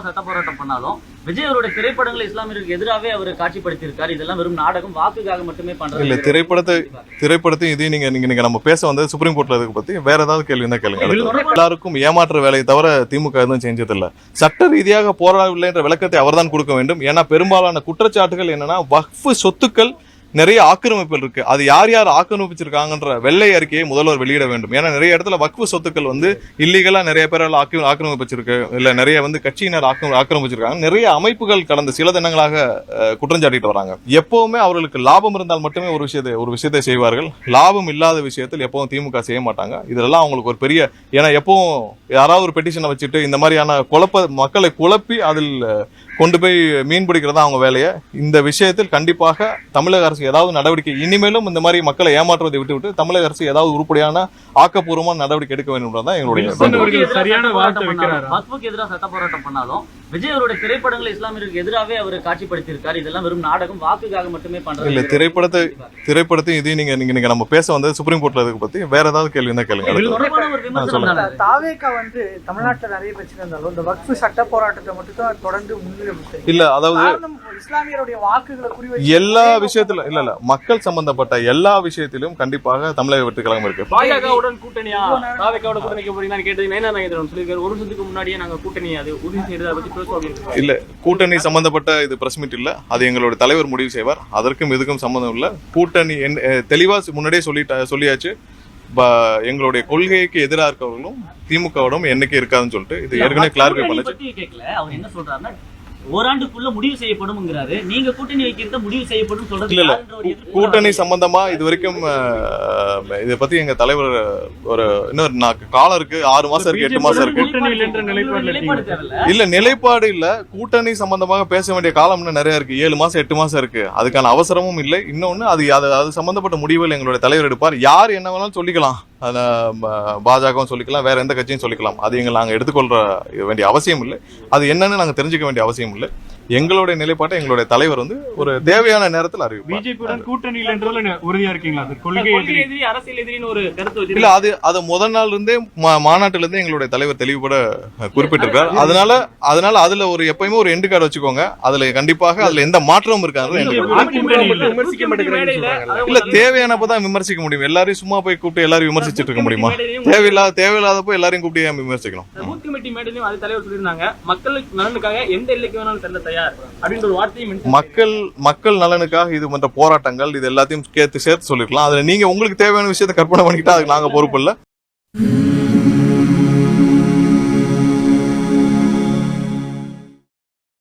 சட்ட போராட்டம் பண்ணாலும் விஜய் அவருடைய திரைப்படங்களை இஸ்லாமியர்களுக்கு எதிராகவே அவர் காட்சிப்படுத்தியிருக்காரு. இதெல்லாம் வெறும் நாடகம், வாக்குக்காக மட்டுமே பண்றது இல்ல. திரைப்படத்தையும் இதையும் நீங்க நம்ம பேச வந்து சுப்ரீம் கோர்ட்ல இதை பத்தி வேற ஏதாவது கேள்வி தான் கேளுங்க. எல்லாருக்கும் ஏமாற்ற வேலையை தவிர திமுக எதுவும் செஞ்சதில்லை. சட்ட ரீதியாக போராடவில்லை என்ற விளக்கத்தை அவர்தான் கொடுக்க வேண்டும். ஏன்னா பெரும்பாலான குற்றச்சாட்டுகள் என்னன்னா வக்ஃப் சொத்துக்கள் நிறைய ஆக்கிரமிப்புகள் இருக்கு. அது யார் யார் ஆக்கிரமிச்சிருக்காங்கன்ற வெள்ளை அறிக்கையை முதல்வர் வெளியிட வேண்டும். ஏன்னா நிறைய இடத்துல வக்ஃப் சொத்துக்கள் வந்து இல்லீகலா நிறைய பேரால் ஆக்கிரமிச்சிருக்கு, இல்ல நிறைய வந்து கட்சியினர் ஆக்கிரமிச்சிருக்காங்க. நிறைய அமைப்புகள் கடந்த சில தினங்களாக குற்றஞ்சாட்டிட்டு வராங்க. எப்பவுமே அவர்களுக்கு லாபம் இருந்தால் மட்டுமே ஒரு விஷயத்தை செய்வார்கள். லாபம் இல்லாத விஷயத்தில் எப்பவும் திமுக செய்ய மாட்டாங்க. இதெல்லாம் அவங்களுக்கு ஒரு பெரிய, ஏன்னா எப்பவும் யாராவது ஒரு பெட்டிஷனை வச்சுட்டு இந்த மாதிரியான மக்களை குழப்பி அதில் கொண்டு போய் மீன் பிடிக்கிறதா அவங்க வேலையை. இந்த விஷயத்தில் கண்டிப்பாக தமிழக அரசு ஏதாவது நடவடிக்கை, இனிமேலும் இந்த மாதிரி மக்களை ஏமாற்றுவதை விட்டு தமிழக அரசு ஏதாவது உருப்படியான ஆக்கப்பூர்வமான நடவடிக்கை எடுக்க வேண்டும் என்றதான் எங்களுடைய சரியான எதிராக சட்ட போராட்டம் பண்ணாலும் விஜய் அவருடைய திரைப்படங்களை இஸ்லாமியர்களுக்கு எதிராகவே அவர் காட்சிப்படுத்தியிருக்காரு. இதெல்லாம் வெறும் நாடகம், வாக்குக்காக மட்டுமே பண்றது இல்ல. திரைப்படத்தையும் இதையும் நீங்க நம்ம பேச வந்து சுப்ரீம் கோர்ட்ல இதை பத்தி வேற ஏதாவது கேள்வி தான் கேளுங்க. தாவேகா வந்து தமிழ்நாட்டுல நிறைய பிரச்சனை இருந்தாலும் இந்த வக்ஃப் சட்ட போராட்டத்தை மட்டும் தான் தொடர்ந்து இல்ல. அதாவது இஸ்லாமியருடைய வாக்குகளை குறி எல்லா விஷயத்திலும் இல்ல மக்கள் சம்பந்தப்பட்ட எல்லா விஷயத்திலும் கண்டிப்பாக தமிழக வெற்றி கழகம் இருக்கு. பாஜகவுடன் கூட்டணியா தாவேகாவோட கூட்டணிக்கு போறீங்கன்னு கேட்டது ஒரு வருஷத்துக்கு முன்னாடியே நாங்க கூட்டணி அது உறுதி செய்யறதை பத்தி இல்ல. கூட்டணி சம்பந்தப்பட்ட இது பிரஸ் மீட் இல்ல. அது எங்களோட தலைவர் முடிவு செய்வார். அதற்கும் இதுக்கும் சம்பந்தம் இல்ல. கூட்டணி தெளிவா முன்னாடியே சொல்லியாச்சு. எங்களுடைய கொள்கைக்கு எதிராக இருக்கவர்களும் திமுகவோடும் என்னைக்கு இருக்காதுன்னு சொல்லிட்டு இது ஏற்கனவே கிளாரிஃபை பண்ணி ஓராண்டுக்குள்ள முடிவு செய்யப்படும்ங்கிறாரு. நீங்க கூட்டணி வைக்கிறத முடிவு செய்யப்படும் சொல்றது இல்ல. கூட்டணி சம்பந்தமா இது வரைக்கும் இதை பத்தி எங்க தலைவர் ஒரு இன்னொரு காலம் இருக்கு, 6 மாசம் இருக்கு, 8 மாசம் இருக்கு. இல்ல நிலைப்பாடு இல்ல. கூட்டணி சம்பந்தமாக பேச வேண்டிய காலம் இன்னும் நிறைய இருக்கு. 7 மாசம் 8 மாசம் இருக்கு. அதுக்கான அவசரமும் இல்லை. இன்னொன்னு அது சம்பந்தப்பட்ட முடிவுகள் எங்களுடைய தலைவர் எடுப்பார். யார் என்ன வேணாலும் சொல்லிக்கலாம். பாஜகவும் சொல்லிக்கலாம், வேற எந்த கட்சியும் சொல்லிக்கலாம். அது நாங்க எடுத்துக்கொள்ள வேண்டிய அவசியம் இல்லை. அது என்னன்னு நாங்க தெரிஞ்சுக்க வேண்டிய அவசியம் இல்லை. எங்களுடைய நிலைப்பாட்டை எங்களுடைய தலைவர் வந்து ஒரு தேவையான நேரத்தில் அறிவிப்பார். பிஜேபியுடன் கூட்டணியில் உறுதியா இருக்கீங்களா? இல்ல, அது முதல் நாள் இருந்தே மாநாட்டில இருந்தே எங்களுடைய தலைவர் தெளிவுபட குறிப்பிட்டிருக்கார். அதனால அதுல ஒரு எப்பயுமே ஒரு எண்டு கார்டு வச்சுக்கோங்க. அதுல கண்டிப்பாக அதுல எந்த மாற்றமும் இருக்காது. இல்ல, தேவையானப்பதான் விமர்சிக்க முடியும். எல்லாரையும் சும்மா போய் கூப்பிட்டு எல்லாரும் விமர்சிச்சுட்டு இருக்க முடியுமா? தேவையில்லாதப்போ எல்லாரையும் கூப்பிட்டு விமர்சிக்கணும். மக்கள் நலனுக்காக இது மற்ற போராட்டங்கள் இது எல்லாத்தையும் சேர்த்து சொல்லிருக்கலாம். அதுல நீங்க உங்களுக்கு தேவையான விஷயத்தை கற்பனை பண்ணிக்கிட்டா அதுக்கு நாங்க பொறுப்பு இல்லை.